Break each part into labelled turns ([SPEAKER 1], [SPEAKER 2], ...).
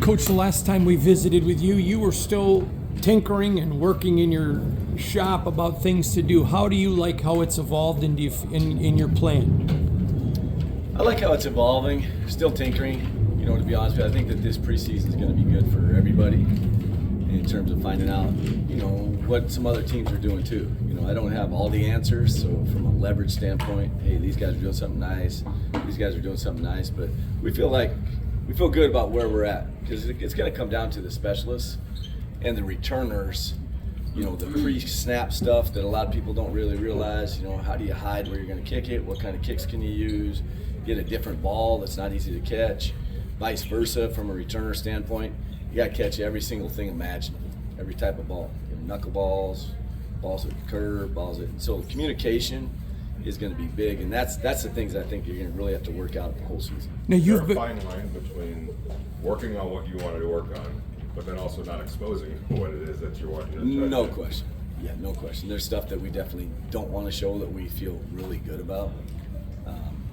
[SPEAKER 1] Coach, the last time we visited with you, you were still tinkering and working in your shop about things to do. How do you like how it's evolved in your plan?
[SPEAKER 2] I like how it's evolving, still tinkering. To be honest with you, I think that this preseason is going to be good for everybody in terms of finding out, what some other teams are doing too. I don't have all the answers, so from a leverage standpoint, hey, these guys are doing something nice, these guys are doing something nice, but we feel good about where we're at, because it's going to come down to the specialists and the returners, the pre-snap stuff that a lot of people don't really realize. How do you hide where you're going to kick it? What kind of kicks can you use? Get a different ball that's not easy to catch. Vice versa, from a returner standpoint, you got to catch every single thing imaginable, every type of ball. Knuckleballs, balls that curve, so communication is going to be big, and that's the things I think you're going to really have to work out the whole season.
[SPEAKER 3] Now, you've been a fine line between working on what you wanted to work on, but then also not exposing what it is that you're wanting to try
[SPEAKER 2] No
[SPEAKER 3] to do.
[SPEAKER 2] question. Yeah, no question. There's stuff that we definitely don't want to show that we feel really good about.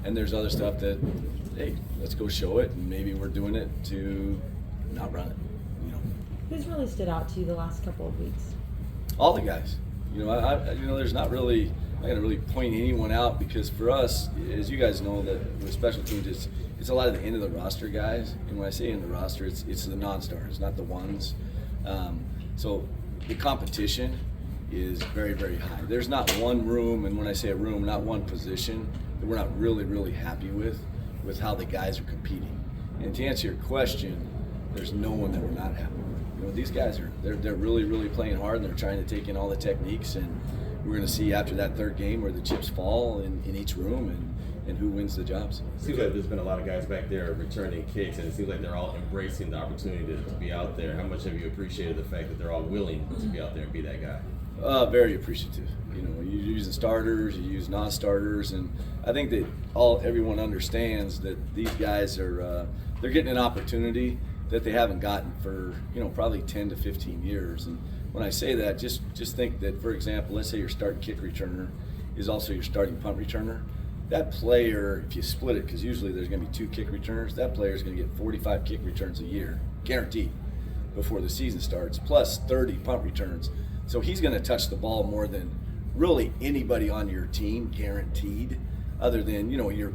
[SPEAKER 2] And there's other stuff that, hey, let's go show it, and maybe we're doing it to not run it.
[SPEAKER 4] Who's really stood out to you the last couple of weeks?
[SPEAKER 2] All the guys. There's not really, I'm not gonna really point anyone out, because for us, as you guys know, that with special teams, it's a lot of the end of the roster guys. And when I say end of the roster, it's the non-stars, not the ones. So the competition is very, very high. There's not one room, and when I say a room, not one position that we're not really, really happy with how the guys are competing. And to answer your question, there's no one that we're not happy with. These guys they're really, really playing hard, and they're trying to take in all the techniques, and we're going to see after that third game where the chips fall in each room and who wins the jobs.
[SPEAKER 5] It seems like there's been a lot of guys back there returning kicks, and it seems like they're all embracing the opportunity to be out there. How much have you appreciated the fact that they're all willing to be out there and be that guy?
[SPEAKER 2] Very appreciative. You use the starters, you use non-starters, and I think that everyone understands that these guys are they're getting an opportunity that they haven't gotten for probably 10 to 15 years. And when I say that, just think that, for example, let's say your starting kick returner is also your starting punt returner. That player, if you split it, because usually there's going to be 2 kick returners, that player is going to get 45 kick returns a year, guaranteed, before the season starts, plus 30 punt returns. So he's going to touch the ball more than really anybody on your team, guaranteed, other than your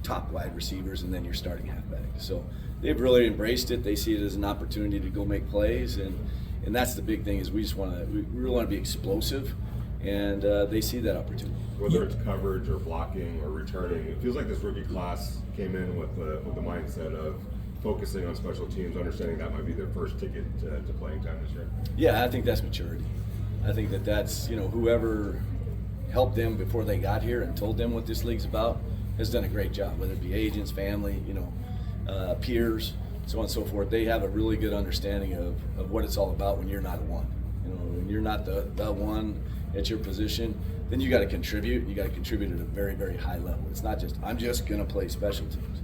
[SPEAKER 2] top wide receivers and then your starting halfback. So they've really embraced it. They see it as an opportunity to go make plays, and that's the big thing, is we really want to be explosive, and they see that opportunity.
[SPEAKER 3] Whether it's coverage or blocking or returning, it feels like this rookie class came in with the mindset of focusing on special teams, understanding that might be their first ticket to playing time this year.
[SPEAKER 2] Yeah, I think that's maturity. I think that's whoever helped them before they got here and told them what this league's about has done a great job, whether it be agents, family, peers, so on and so forth. They have a really good understanding of what it's all about when you're not a one. When you're not the one at your position, then you got to contribute. You got to contribute at a very, very high level. It's not just, I'm just going to play special teams.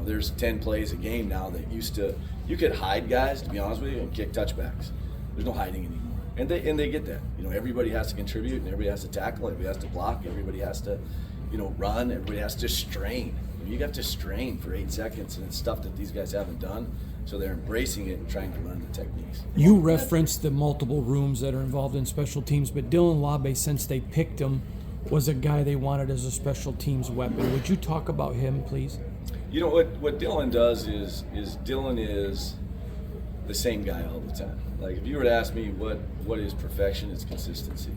[SPEAKER 2] There's 10 plays a game now that you could hide guys, to be honest with you, and kick touchbacks. There's no hiding anymore. And they get that. Everybody has to contribute, and everybody has to tackle, everybody has to block, everybody has to, run, everybody has to strain. You have to strain for 8 seconds, and it's stuff that these guys haven't done, so they're embracing it and trying to learn the techniques.
[SPEAKER 1] You referenced the multiple rooms that are involved in special teams, but Dylan Laube, since they picked him, was a guy they wanted as a special teams weapon. Would you talk about him, please?
[SPEAKER 2] What Dylan does is Dylan is the same guy all the time. Like, if you were to ask me what is perfection, it's consistency.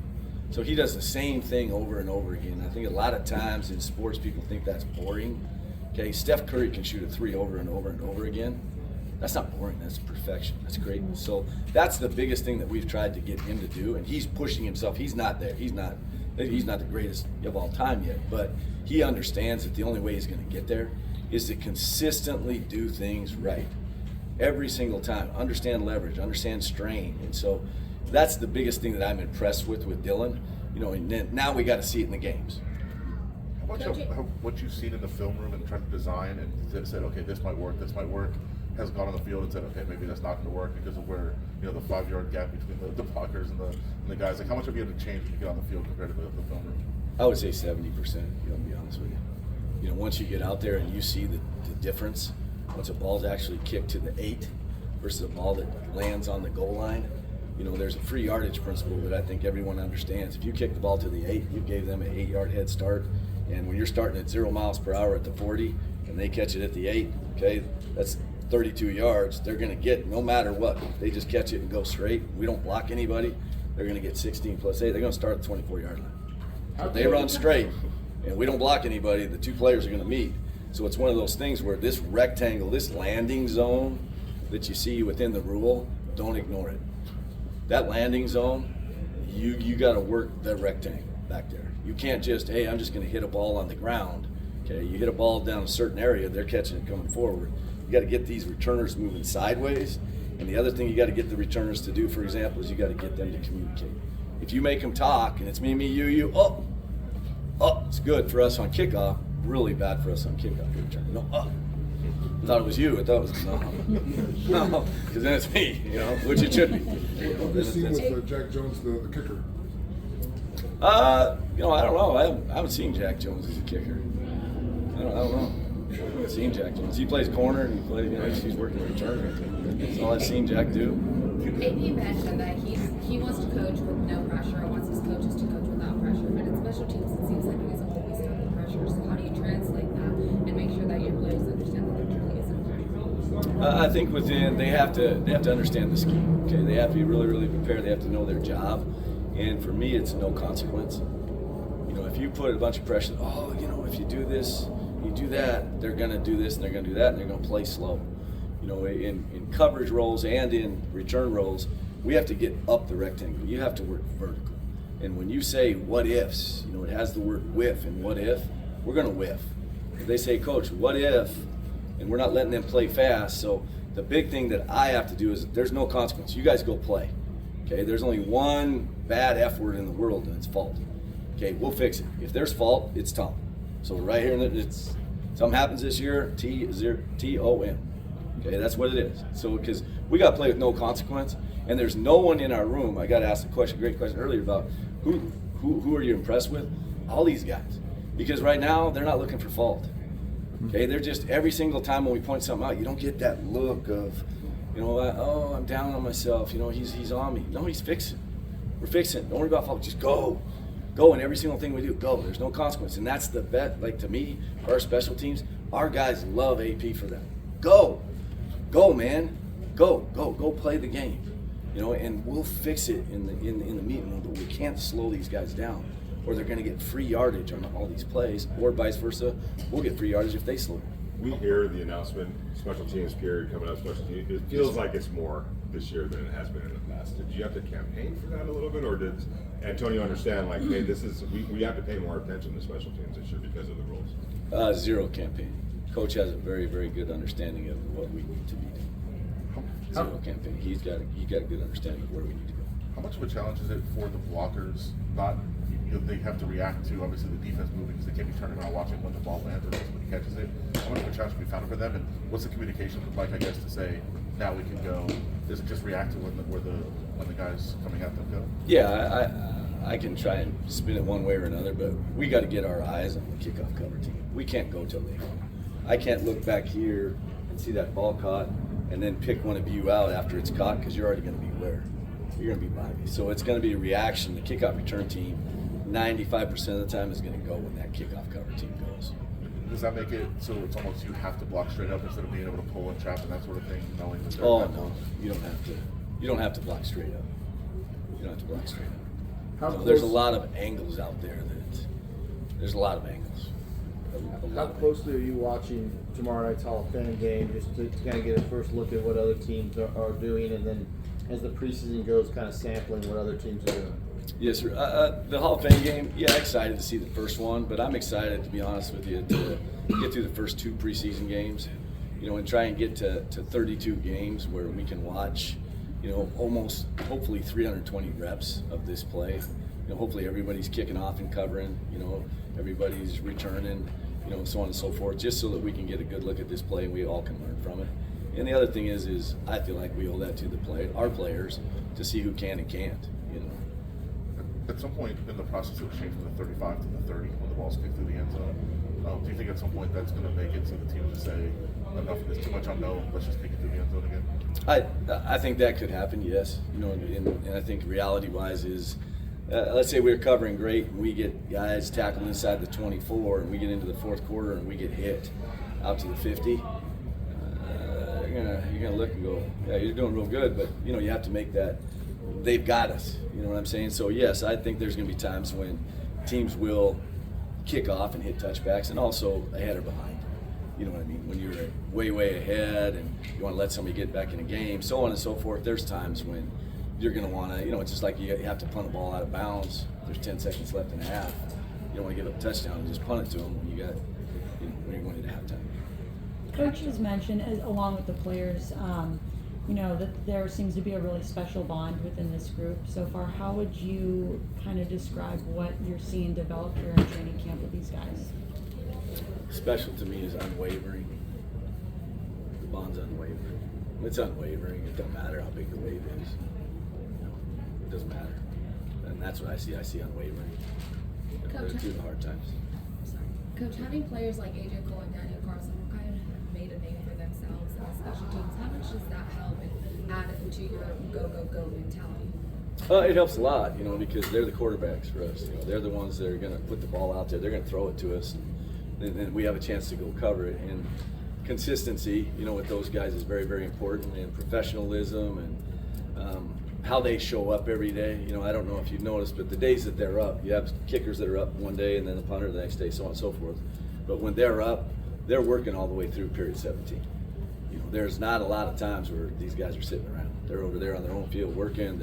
[SPEAKER 2] So he does the same thing over and over again. I think a lot of times in sports people think that's boring. Okay, Steph Curry can shoot a 3 over and over and over again. That's not boring, that's perfection, that's great. So that's the biggest thing that we've tried to get him to do, and he's pushing himself. He's not there, he's not the greatest of all time yet, but he understands that the only way he's gonna get there is to consistently do things right. Every single time, understand leverage, understand strain. And so that's the biggest thing that I'm impressed with Dylan. And then now we got to see it in the games.
[SPEAKER 6] How much of what you've seen in the film room and trying to design and said, okay, this might work, has gone on the field and said, okay, maybe that's not going to work because of where, the 5-yard gap between the blockers and the guys. Like, how much have you had to change when you get on the field compared to the film room?
[SPEAKER 2] I would say 70%, to be honest with you. Once you get out there and you see the difference, once a ball's actually kicked to the 8 versus a ball that lands on the goal line. You know, there's a free yardage principle that I think everyone understands. If you kick the ball to the 8, you gave them an 8-yard head start. And when you're starting at 0 miles per hour at the 40 and they catch it at the 8, okay, that's 32 yards. They're going to get, no matter what, if they just catch it and go straight, we don't block anybody, they're going to get 16 plus 8. They're going to start at the 24-yard line. So if they run straight and we don't block anybody, the two players are going to meet. So it's one of those things where this rectangle, this landing zone that you see within the rule, don't ignore it. That landing zone, you got to work the rectangle back there. You can't just, hey, I'm just going to hit a ball on the ground. Okay, you hit a ball down a certain area, they're catching it coming forward. You got to get these returners moving sideways. And the other thing you got to get the returners to do, for example, is you got to get them to communicate. If you make them talk and it's me, you, it's good for us on kickoff, really bad for us on kickoff return. No, I thought it was you. I thought it was no, because then it's me, you know, which it should be.
[SPEAKER 7] What have you seen with Jack Jones, the kicker?
[SPEAKER 2] You know, I don't know. I haven't seen Jack Jones as a kicker. I don't know. I haven't seen Jack Jones. He plays corner and he plays, you know, he's working return. That's all I've seen Jack do.
[SPEAKER 8] AP mentioned that he wants to coach with no pressure and wants his coaches to coach without pressure. But in special teams, it seems like you guys always have the pressure. So how do you translate that and make sure that your players understand that there truly isn't pressure?
[SPEAKER 2] I think within they have to understand the scheme. Okay, they have to be really prepared. They have to know their job. And for me, it's no consequence. You know, if you put a bunch of pressure, oh, you know, if you do this, you do that, they're going to do this and they're going to do that and they're going to play slow. You know, in coverage roles and in return roles, we have to get up the rectangle. You have to work vertical. And when you say what ifs, you know, it has the word whiff and what if, we're going to whiff. If they say, Coach, what if, and we're not letting them play fast. So the big thing that I have to do is there's no consequence. You guys go play. Okay, there's only one bad F word in the world, and it's fault. Okay, we'll fix it. If there's fault, it's Tom. So right here, it's something happens this year, T-O-M. Okay, that's what it is. So because we got to play with no consequence, and there's no one in our room. I got to ask a great question earlier about who are you impressed with? All these guys, because right now they're not looking for fault. Okay, they're just every single time when we point something out, you don't get that look of, you know, oh, I'm down on myself. You know, he's on me. No, he's fixing. We're fixing. Don't worry about fault. Just go in every single thing we do. Go. There's no consequence, and that's the bet. Like to me, for our special teams, our guys love AP for that. Go, man. Go play the game. You know, and we'll fix it in the meeting room. But we can't slow these guys down, or they're going to get free yardage on all these plays, or vice versa. We'll get free yardage if they slow.
[SPEAKER 3] We hear the announcement, special teams period coming up, special teams. It feels like it's more this year than it has been in the past. Did you have to campaign for that a little bit, or did Antonio understand, like, hey, we have to pay more attention to special teams this year because of the rules?
[SPEAKER 2] Zero campaign. Coach has a very very good understanding of what we need to be doing. Zero campaign. He's got a good understanding of where we need to go.
[SPEAKER 6] How much of a challenge is it for the blockers? Not, you know, they have to react to obviously the defense moving because they can't be turning around watching when the ball lands or when he catches it. How much of a challenge can we found for them, and what's the communication like? I guess to say now we can go. Does it just react to when the guys coming at them go?
[SPEAKER 2] Yeah, I can try and spin it one way or another, but we got to get our eyes on the kickoff cover team. We can't go till they go. I can't look back here and see that ball caught and then pick one of you out after it's caught because you're already going to be where? You're going to be by me. So it's going to be a reaction. The kickoff return team, 95% of the time is going to go when that kickoff cover team goes.
[SPEAKER 6] Does that make it so it's almost you have to block straight up instead of being able to pull and trap and that sort of thing, knowing that they're
[SPEAKER 2] no, you don't have to. You don't have to block straight up. You don't have to block straight up. No, there's a lot of angles out there there's a lot of angles.
[SPEAKER 9] How closely are you watching tomorrow night's Hall of Fame game, just to kind of get a first look at what other teams are doing, and then as the preseason goes, kind of sampling what other teams are doing?
[SPEAKER 2] Yes, sir. The Hall of Fame game, yeah, excited to see the first one, but I'm excited, to be honest with you, to get through the first 2 preseason games, you know, and try and get to 32 games where we can watch, you know, almost, hopefully 320 reps of this play. You know, hopefully everybody's kicking off and covering, you know, everybody's returning, you know, so on and so forth, just so that we can get a good look at this play and we all can learn from it. And the other thing is I feel like we owe that to our players to see who can and can't, you know.
[SPEAKER 6] At some point in the process, it was changed from the 35 to the 30 when the ball's kicked through the end zone. Do you think at some point that's going to make it so the team to say, enough, there's too much unknown, let's just take it to the end zone again?
[SPEAKER 2] I think that could happen, yes. You know, and I think reality-wise is, let's say we're covering great and we get guys tackled inside the 24 and we get into the fourth quarter and we get hit out to the 50. You're gonna look and go, yeah, you're doing real good, but you know you have to make that. They've got us. You know what I'm saying? So yes, I think there's gonna be times when teams will kick off and hit touchbacks, and also ahead or behind. You know what I mean? When you're way ahead and you want to let somebody get back in a game, so on and so forth. There's times when you're going to want to, you know, it's just like you have to punt a ball out of bounds. There's 10 seconds left in the half. You don't want to give up a touchdown and just punt it to them when you got, you know, when you're going into halftime.
[SPEAKER 4] Coach has mentioned, along with the players, you know, that there seems to be a really special bond within this group so far. How would you kind of describe what you're seeing develop here in training camp with these guys?
[SPEAKER 2] Special to me is unwavering. The bond's unwavering. It's unwavering. It don't matter how big the wave is. You know, it doesn't matter. And that's what I see. I see unwavering.
[SPEAKER 8] Coach,
[SPEAKER 2] Through the hard times.
[SPEAKER 8] Sorry. Coach, having players like AJ Cole and Daniel Carlson who kind of have made a name for themselves as special teams, how much does that help and add into your go mentality?
[SPEAKER 2] It helps a lot, you know, because they're the quarterbacks for us. You know, they're the ones that are going to put the ball out there. They're going to throw it to us, and then we have a chance to go cover it. And consistency, you know, with those guys is very important, and professionalism and how they show up every day. You know, I don't know if you've noticed, but the days that they're up, you have kickers that are up one day and then the punter the next day, so on and so forth. But when they're up, they're working all the way through period 17. You know, there's not a lot of times where these guys are sitting around. They're over there on their own field working.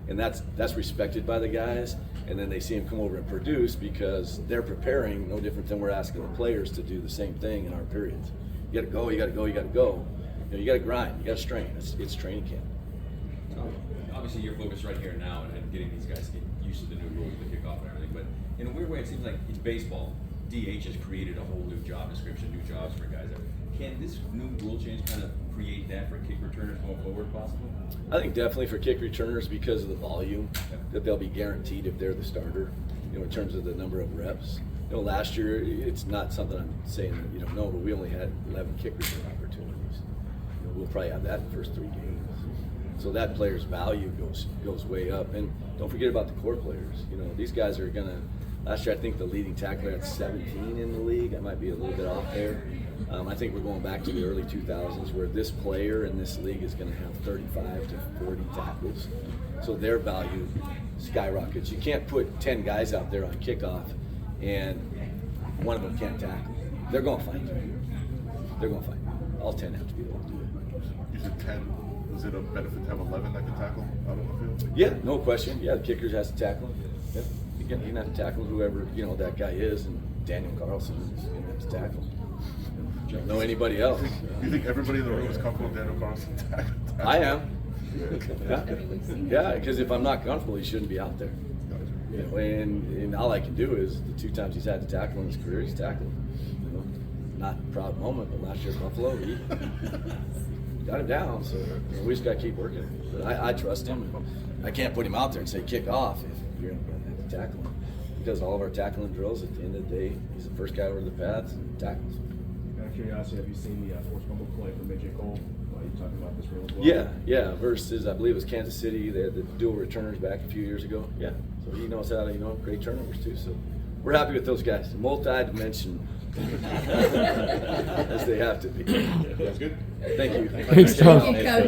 [SPEAKER 2] And that's respected by the guys. And then they see them come over and produce because they're preparing, no different than we're asking the players to do the same thing in our periods. You got to go. You got to go. You got to go. You know, you got to grind. You got to strain. It's training camp.
[SPEAKER 10] Obviously, you're focused right here and now and getting these guys used to the new rules, the kickoff and everything. But in a weird way, it seems like in baseball, DH has created a whole new job description, new jobs for guys. Can this new rule change kind of create that for kick returners going forward, possibly?
[SPEAKER 2] I think definitely for kick returners because of the volume that they'll be guaranteed if they're the starter. You know, in terms of the number of reps. You know, last year it's not something I'm saying that you don't know, but we only had 11 kick return opportunities. You know, we'll probably have that in the first 3 games. So that player's value goes way up. And don't forget about the core players. You know, these guys are gonna. Last year I think the leading tackler had 17 in the league. I might be a little bit off there. I think we're going back to the early 2000s where this player in this league is going to have 35 to 40 tackles. So their value skyrockets. You can't put 10 guys out there on kickoff and one of them can't tackle. They're going to find you. They're going to find you. All 10 have to be able to do it.
[SPEAKER 6] You said 10. Is it a benefit to have 11 that can tackle out on the field?
[SPEAKER 2] Yeah, no question. Yeah, the kickers has to tackle. Yep. You can have to tackle whoever, you know, that guy is, and Daniel Carlson is going to have to tackle. Don't know anybody else.
[SPEAKER 6] You think everybody in the room is comfortable with Daniel Carlson tackling?
[SPEAKER 2] I am. Yeah, because if I'm not comfortable, he shouldn't be out there. You know, and all I can do is the 2 times he's had to tackle in his career, he's tackled. You know, not a proud moment, but last year at Buffalo, he got him down. So you know, we just got to keep working. But I trust him. I can't put him out there and say kick off if you're going to have to tackle him. He does all of our tackling drills. At the end of the day, he's the first guy over the pads and tackles.
[SPEAKER 11] Out of curiosity, have you seen the forced fumble play from AJ Cole? Are you talking about this rule as well?
[SPEAKER 2] Yeah. Versus, I believe it was Kansas City. They had the dual returners back a few years ago. Yeah, so he knows how to, create turnovers too. So we're happy with those guys. Multi-dimensional, as they have to be.
[SPEAKER 3] That's good.
[SPEAKER 2] Thank you.
[SPEAKER 1] Thanks, Tom.
[SPEAKER 8] Thank you, Coach.